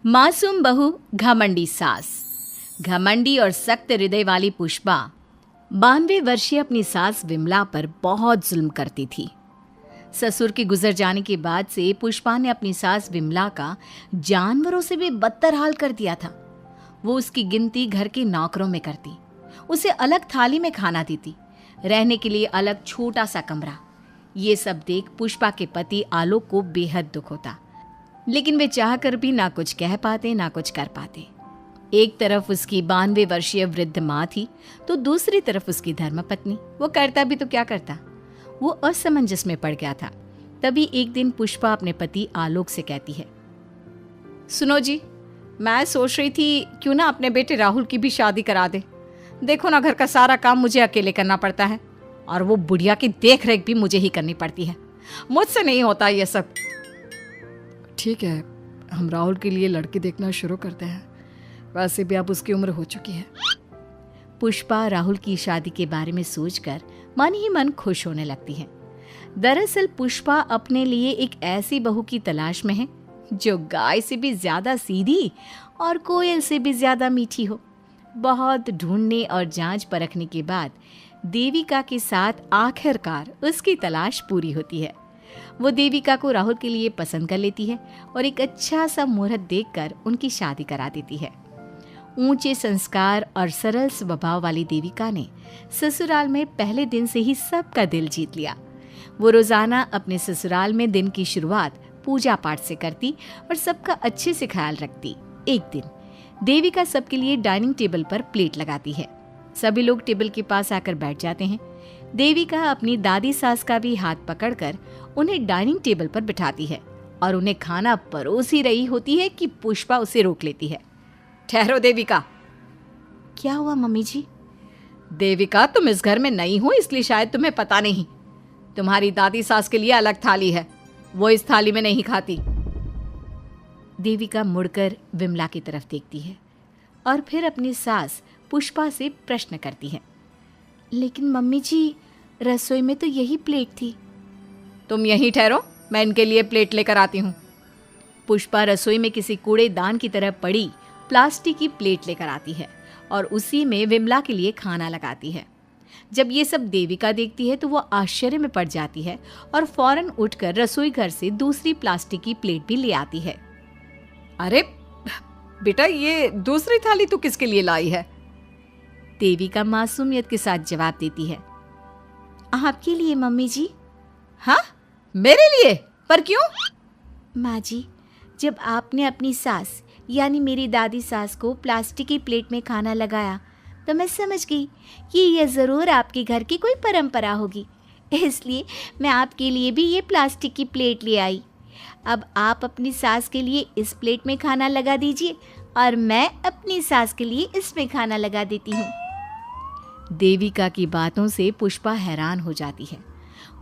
मासूम बहू घमंडी सास। घमंडी और सख्त हृदय वाली पुष्पा 92 वर्षीय अपनी सास विमला पर बहुत जुल्म करती थी। ससुर के गुजर जाने के बाद से पुष्पा ने अपनी सास विमला का जानवरों से भी बदतर हाल कर दिया था। वो उसकी गिनती घर के नौकरों में करती, उसे अलग थाली में खाना देती, रहने के लिए अलग छोटा सा कमरा। ये सब देख पुष्पा के पति आलोक को बेहद दुख होता, लेकिन वे चाह कर भी ना कुछ कह पाते ना कुछ कर पाते। एक तरफ उसकी 92 वर्षीय वृद्ध माँ थी, तो दूसरी तरफ उसकी धर्मपत्नी। वो करता भी तो क्या करता, वो असमंजस में पड़ गया था। तभी एक दिन पुष्पा अपने पति आलोक से कहती है, सुनो जी, मैं सोच रही थी क्यों ना अपने बेटे राहुल की भी शादी करा दे। देखो ना, घर का सारा काम मुझे अकेले करना पड़ता है और वो बुढ़िया की देख रेख भी मुझे ही करनी पड़ती है। मुझसे नहीं होता ये सब। ठीक है, हम राहुल के लिए लड़की देखना शुरू करते हैं। वैसे भी अब उसकी उम्र हो चुकी है। पुष्पा राहुल की शादी के बारे में सोचकर मन ही मन खुश होने लगती है। दरअसल पुष्पा अपने लिए एक ऐसी बहू की तलाश में है जो गाय से भी ज्यादा सीधी और कोयल से भी ज्यादा मीठी हो। बहुत ढूंढने और जांच परखने के बाद देविका के साथ आखिरकार उसकी तलाश पूरी होती है। वो देविका को राहुल के लिए पसंद कर लेती है और एक अच्छा सा मुहूर्त देखकर उनकी शादी करा देती है। ऊंचे संस्कार और सरल स्वभाव वाली देविका ने ससुराल में पहले दिन से ही सबका दिल जीत लिया। वो रोजाना अपने ससुराल में दिन की शुरुआत पूजा पाठ से करती और सबका अच्छे से ख्याल रखती। एक दिन देविका सबके लिए डाइनिंग टेबल पर प्लेट लगाती है। सभी लोग टेबल के पास आकर बैठ जाते हैं। देविका अपनी दादी सास का भी हाथ पकड़कर उन्हें डाइनिंग टेबल पर बिठाती है और उन्हें खाना परोस ही रही होती है कि पुष्पा उसे रोक लेती है। ठहरो देविका। क्या हुआ मम्मी जी? देविका, तुम इस घर में नई हो इसलिए शायद तुम्हें पता नहीं। तुम्हारी दादी सास के लिए अलग थाली है, वो इस थाली में नहीं खाती। देविका मुड़कर विमला की तरफ देखती है और फिर अपनी सास पुष्पा से प्रश्न करती है, लेकिन मम्मी जी, रसोई में तो यही प्लेट थी। तुम यहीं ठहरो, मैं इनके लिए प्लेट लेकर आती हूँ। पुष्पा रसोई में किसी कूड़ेदान की तरह पड़ी प्लास्टिक की प्लेट लेकर आती है और उसी में विमला के लिए खाना लगाती है। जब ये सब देविका देखती है तो वो आश्चर्य में पड़ जाती है और फौरन उठकर रसोई घर से दूसरी प्लास्टिक की प्लेट भी ले आती है। अरे बेटा, ये दूसरी थाली तू किसके लिए लाई है? देविका मासूमियत के साथ जवाब देती है, आपके लिए मम्मी जी। हाँ, मेरे लिए? पर क्यों? माँ जी, जब आपने अपनी सास यानी मेरी दादी सास को प्लास्टिक की प्लेट में खाना लगाया तो मैं समझ गई कि यह ज़रूर आपके घर की कोई परंपरा होगी, इसलिए मैं आपके लिए भी ये प्लास्टिक की प्लेट ले आई। अब आप अपनी सास के लिए इस प्लेट में खाना लगा दीजिए और मैं अपनी सास के लिए इसमें खाना लगा देती हूँ। देविका की बातों से पुष्पा हैरान हो जाती है।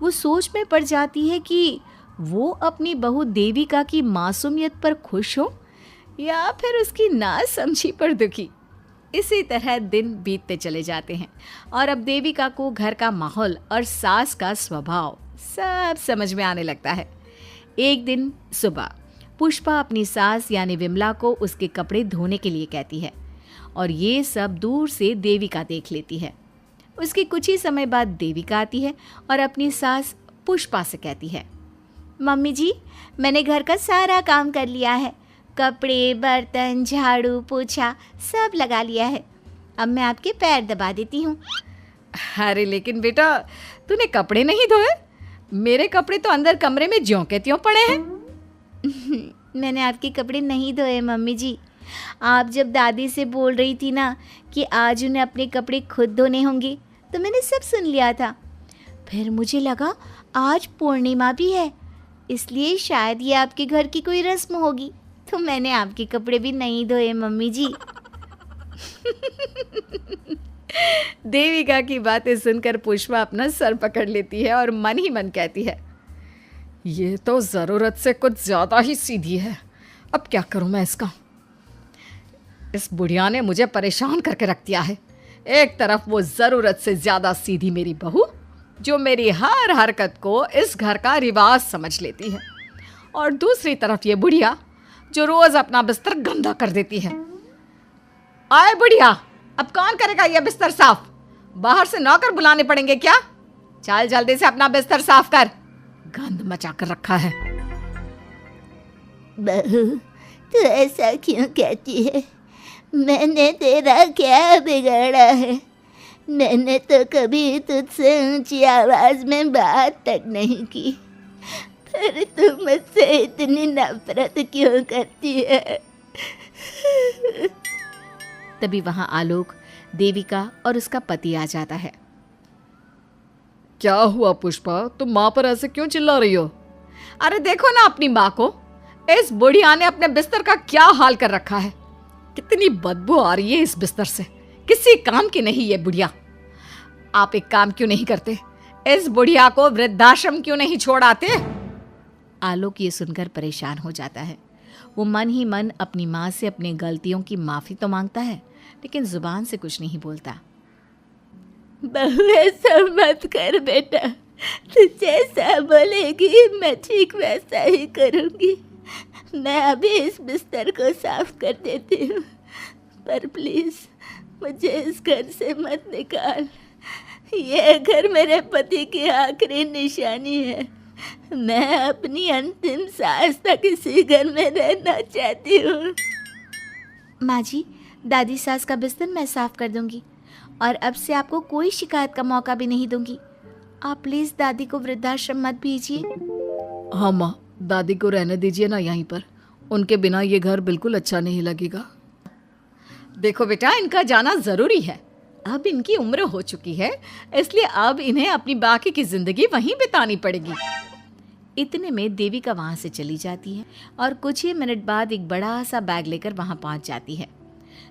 वो सोच में पड़ जाती है कि वो अपनी बहू देविका की मासूमियत पर खुश हो या फिर उसकी नासमझी पर दुखी। इसी तरह दिन बीतते चले जाते हैं और अब देविका को घर का माहौल और सास का स्वभाव सब समझ में आने लगता है। एक दिन सुबह पुष्पा अपनी सास यानी विमला को उसके कपड़े धोने के लिए कहती है और ये सब दूर से देविका देख लेती है। उसके कुछ ही समय बाद देविका आती है और अपनी सास पुष्पा से कहती है, मम्मी जी, मैंने घर का सारा काम कर लिया है। कपड़े, बर्तन, झाड़ू, पोछा सब लगा लिया है। अब मैं आपके पैर दबा देती हूँ। अरे लेकिन बेटा, तूने कपड़े नहीं धोए? मेरे कपड़े तो अंदर कमरे में ज्यों के त्यों पड़े हैं। मैंने आपके कपड़े नहीं धोए मम्मी जी। आप जब दादी से बोल रही थी ना कि आज उन्हें अपने कपड़े खुद धोने होंगे, तो मैंने सब सुन लिया था। फिर मुझे लगा आज पूर्णिमा भी है, इसलिए शायद ये आपके घर की कोई रस्म होगी, तो मैंने आपके कपड़े भी नहीं धोए मम्मी जी। देविका की बातें सुनकर पुष्पा अपना सर पकड़ लेती है और मन ही मन कहती है, ये तो ज़रूरत से कुछ ज़्यादा ही सीधी है। अब क्या करूं मैं इसका? इस बुढ़िया ने मुझे परेशान करके रख दिया है। एक तरफ वो ज़रूरत से ज़्यादा सीधी मेरी बहू, जो मेरी हर हरकत को इस घर का रिवाज समझ लेती है, और दूसरी तरफ ये बुढ़िया जो रोज अपना बिस्तर गंदा कर देती है। आए बुढ़िया, अब कौन करेगा ये बिस्तर साफ? बाहर से नौकर बुलाने पड़ेंगे क्या? चल जल्दी से अपना बिस्तर साफ कर, गंद मचा कर रखा है। बहू, तू ऐसा क्यों कहती है? मैंने तेरा क्या बिगाड़ा है? मैंने तो कभी तुझसे ऊंची आवाज में बात तक नहीं की, पर तू मुझसे इतनी नफरत क्यों करती है? तभी वहां आलोक, देविका और उसका पति आ जाता है। क्या हुआ पुष्पा, तुम माँ पर ऐसे क्यों चिल्ला रही हो? अरे देखो ना अपनी माँ को, इस बुढ़िया ने अपने बिस्तर का क्या हाल कर रखा है। कितनी बदबू आ रही है इस बिस्तर से, किसी काम की नहीं ये बुढ़िया। आप एक काम क्यों नहीं करते, इस बुढ़िया को वृद्धाश्रम क्यों नहीं छोड़ आते? आलोक ये सुनकर परेशान हो जाता है। वो मन ही मन अपनी माँ से अपनी गलतियों की माफी तो मांगता है, लेकिन जुबान से कुछ नहीं बोलता। बहू, ऐसा मत कर बेटा, तू जैसा बोलेगी मैं ठीक वैसा ही करूँगी। मैं अभी इस बिस्तर को साफ कर देती हूँ, पर प्लीज मुझे इस घर से मत निकाल। यह घर मेरे पति की आखिरी निशानी है। मैं अपनी अंतिम सांस तक इसी घर में रहना चाहती हूँ। माँ जी, दादी सास का बिस्तर मैं साफ कर दूंगी और अब से आपको कोई शिकायत का मौका भी नहीं दूंगी। आप प्लीज दादी को वृद्धाश्रम मत भेजिए। हाँ माँ, दादी को रहने दीजिए ना यहीं पर, उनके बिना ये घर बिल्कुल अच्छा नहीं लगेगा। देखो बेटा, इनका जाना जरूरी है, अब इनकी उम्र हो चुकी है, इसलिए अब इन्हें अपनी बाकी की जिंदगी वहीं बितानी पड़ेगी। इतने में देविका वहां से चली जाती है और कुछ ही मिनट बाद एक बड़ा सा बैग लेकर वहां पहुंच जाती है।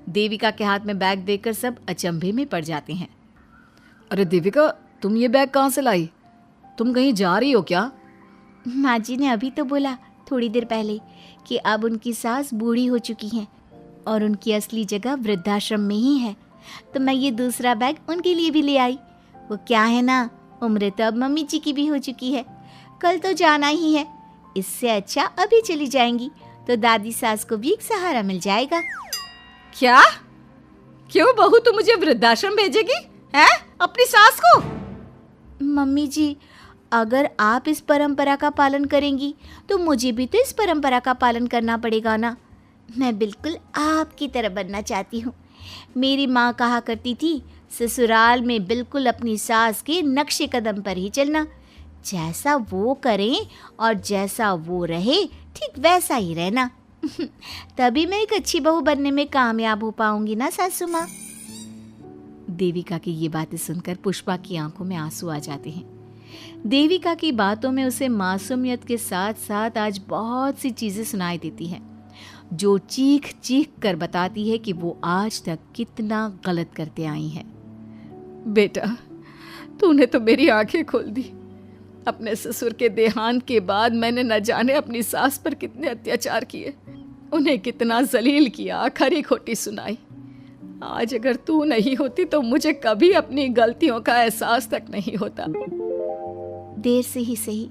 देविका के हाथ में बैग देखकर सब अचंभे में पड़ जाते हैं। अरे देविका, तुम ये बैग कहाँ से लाई? तुम कहीं जा रही हो क्या? माँ जी ने अभी तो बोला थोड़ी देर पहले कि अब उनकी सास बूढ़ी हो चुकी हैं और उनकी असली जगह वृद्धाश्रम में ही है, तो मैं ये दूसरा बैग उनके लिए भी ले आई। वो क्या है ना, उम्र तो अब मम्मी जी की भी हो चुकी है, कल तो जाना ही है। इससे अच्छा अभी चली जाएंगी तो दादी सास को भी एक सहारा मिल जाएगा। क्या? क्यों बहू, तू मुझे वृद्धाश्रम भेजेगी हैं, अपनी सास को? मम्मी जी, अगर आप इस परंपरा का पालन करेंगी तो मुझे भी तो इस परंपरा का पालन करना पड़ेगा ना। मैं बिल्कुल आपकी तरह बनना चाहती हूँ। मेरी माँ कहा करती थी, ससुराल में बिल्कुल अपनी सास के नक्शे कदम पर ही चलना। जैसा वो करें और जैसा वो रहे, ठीक वैसा ही रहना। तभी मैं एक अच्छी बहू बनने में कामयाब हो पाऊंगी ना सासू माँ। देविका की ये बातें सुनकर पुष्पा की आंखों में आंसू आ जाते हैं। देविका की बातों में उसे मासूमियत के साथ साथ आज बहुत सी चीजें सुनाई देती हैं, जो चीख चीख कर बताती है कि वो आज तक कितना गलत करते आई हैं। बेटा, तूने तो मेरी आंखें खोल दी। अपने ससुर के देहांत के बाद मैंने न जाने अपनी सास पर कितने अत्याचार किए, उन्हें कितना जलील किया, खरी खोटी सुनाई। आज अगर तू नहीं होती तो मुझे कभी अपनी गलतियों का एहसास तक नहीं होता। देर से ही सही,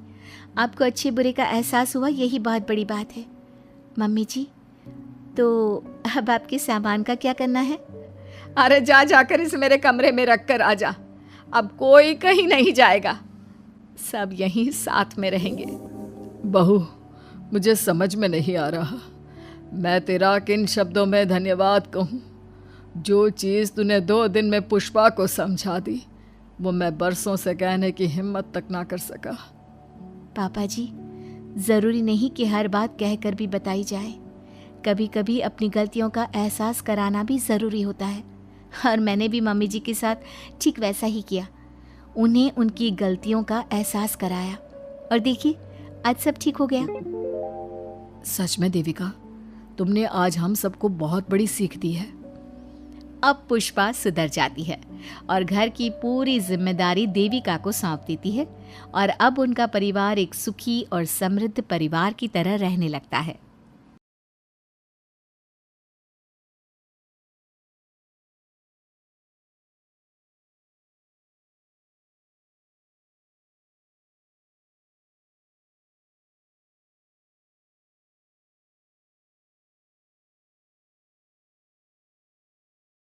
आपको अच्छे बुरे का एहसास हुआ, यही बहुत बड़ी बात है। मम्मी जी, तो अब आपके सामान का क्या करना है? अरे जाकर इसे मेरे कमरे में रख कर आ जा। अब कोई कहीं नहीं जाएगा, सब यहीं साथ में रहेंगे। बहू, मुझे समझ में नहीं आ रहा मैं तेरा किन शब्दों में धन्यवाद कहूँ। जो चीज़ तूने 2 दिन में पुष्पा को समझा दी, वो मैं बरसों से कहने की हिम्मत तक ना कर सका। पापा जी, ज़रूरी नहीं कि हर बात कहकर भी बताई जाए। कभी कभी अपनी गलतियों का एहसास कराना भी ज़रूरी होता है, और मैंने भी मम्मी जी के साथ ठीक वैसा ही किया। उन्हें उनकी गलतियों का एहसास कराया और देखिए आज सब ठीक हो गया। सच में देविका, तुमने आज हम सबको बहुत बड़ी सीख दी है। अब पुष्पा सुधर जाती है और घर की पूरी जिम्मेदारी देविका को सौंप देती है, और अब उनका परिवार एक सुखी और समृद्ध परिवार की तरह रहने लगता है।